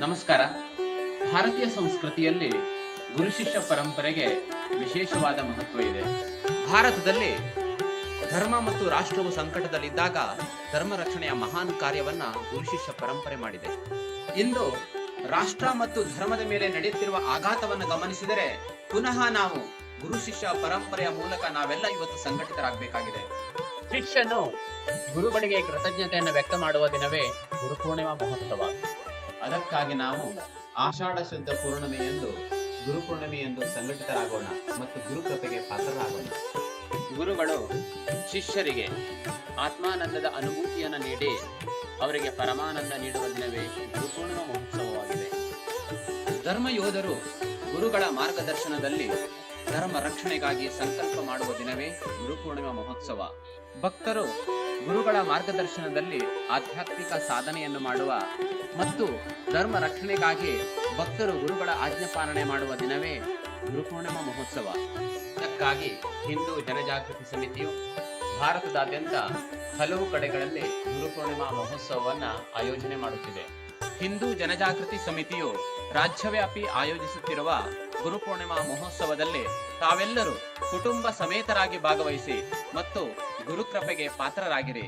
ನಮಸ್ಕಾರ. ಭಾರತೀಯ ಸಂಸ್ಕೃತಿಯಲ್ಲಿ ಗುರು ಶಿಷ್ಯ ಪರಂಪರೆಗೆ ವಿಶೇಷವಾದ ಮಹತ್ವ ಇದೆ. ಭಾರತದಲ್ಲಿ ಧರ್ಮ ಮತ್ತು ರಾಷ್ಟ್ರವು ಸಂಕಟದಲ್ಲಿದ್ದಾಗ ಧರ್ಮ ರಕ್ಷಣೆಯ ಮಹಾನ್ ಕಾರ್ಯವನ್ನ ಗುರು ಶಿಷ್ಯ ಪರಂಪರೆ ಮಾಡಿದೆ. ಇಂದು ರಾಷ್ಟ್ರ ಮತ್ತು ಧರ್ಮದ ಮೇಲೆ ನಡೆಯುತ್ತಿರುವ ಆಘಾತವನ್ನು ಗಮನಿಸಿದರೆ ಪುನಃ ನಾವು ಗುರು ಶಿಷ್ಯ ಪರಂಪರೆಯ ಮೂಲಕ ನಾವೆಲ್ಲ ಇವತ್ತು ಸಂಘಟಿತರಾಗಬೇಕಾಗಿದೆ. ಶಿಷ್ಯನು ಗುರುಗಳಿಗೆ ಕೃತಜ್ಞತೆಯನ್ನು ವ್ಯಕ್ತ ಮಾಡುವ ದಿನವೇ ಗುರುಪೂರ್ಣಿಮಾ ಮಹೋತ್ಸವ. ಅದಕ್ಕಾಗಿ ನಾವು ಆಷಾಢ ಶುದ್ಧ ಪೂರ್ಣಿಮೆಯಂದು ಗುರುಪೂರ್ಣಿಮೆಯಂದು ಸಂಘಟಿತರಾಗೋಣ ಮತ್ತು ಗುರುಕೃಪೆಗೆ ಪಾತ್ರರಾಗೋಣ. ಗುರುಗಳು ಶಿಷ್ಯರಿಗೆ ಆತ್ಮಾನಂದದ ಅನುಭೂತಿಯನ್ನು ನೀಡಿ ಅವರಿಗೆ ಪರಮಾನಂದ ನೀಡುವ ದಿನವೇ ಗುರುಪೂರ್ಣಿಮಾ ಮಹೋತ್ಸವವಾಗಿದೆ. ಧರ್ಮ ಯೋಧರು ಗುರುಗಳ ಮಾರ್ಗದರ್ಶನದಲ್ಲಿ ಧರ್ಮ ರಕ್ಷಣೆಗಾಗಿ ಸಂಕಲ್ಪ ಮಾಡುವ ದಿನವೇ ಗುರುಪೂರ್ಣಿಮಾ ಮಹೋತ್ಸವ. ಭಕ್ತರು ಗುರುಗಳ ಮಾರ್ಗದರ್ಶನದಲ್ಲಿ ಆಧ್ಯಾತ್ಮಿಕ ಸಾಧನೆಯನ್ನು ಮಾಡುವ ಮತ್ತು ಧರ್ಮ ರಕ್ಷಣೆಗಾಗಿ ಭಕ್ತರು ಗುರುಗಳ ಆಜ್ಞಾಪಾಲನೆ ಮಾಡುವ ದಿನವೇ ಗುರುಪೂರ್ಣಿಮಾ ಮಹೋತ್ಸವ. ಇದಕ್ಕಾಗಿ ಹಿಂದೂ ಜನಜಾಗೃತಿ ಸಮಿತಿಯು ಭಾರತದಾದ್ಯಂತ ಹಲವು ಕಡೆಗಳಲ್ಲಿ ಗುರುಪೂರ್ಣಿಮಾ ಮಹೋತ್ಸವವನ್ನ ಆಯೋಜನೆ ಮಾಡುತ್ತಿದೆ. ಹಿಂದೂ ಜನಜಾಗೃತಿ ಸಮಿತಿಯು ರಾಜ್ಯವ್ಯಾಪಿ ಆಯೋಜಿಸುತ್ತಿರುವ ಗುರುಪೂರ್ಣಿಮಾ ಮಹೋತ್ಸವದಲ್ಲಿ ತಾವೆಲ್ಲರೂ ಕುಟುಂಬ ಸಮೇತರಾಗಿ ಭಾಗವಹಿಸಿ ಮತ್ತು ಗುರುಕೃಪೆಗೆ ಪಾತ್ರರಾಗಿರಿ.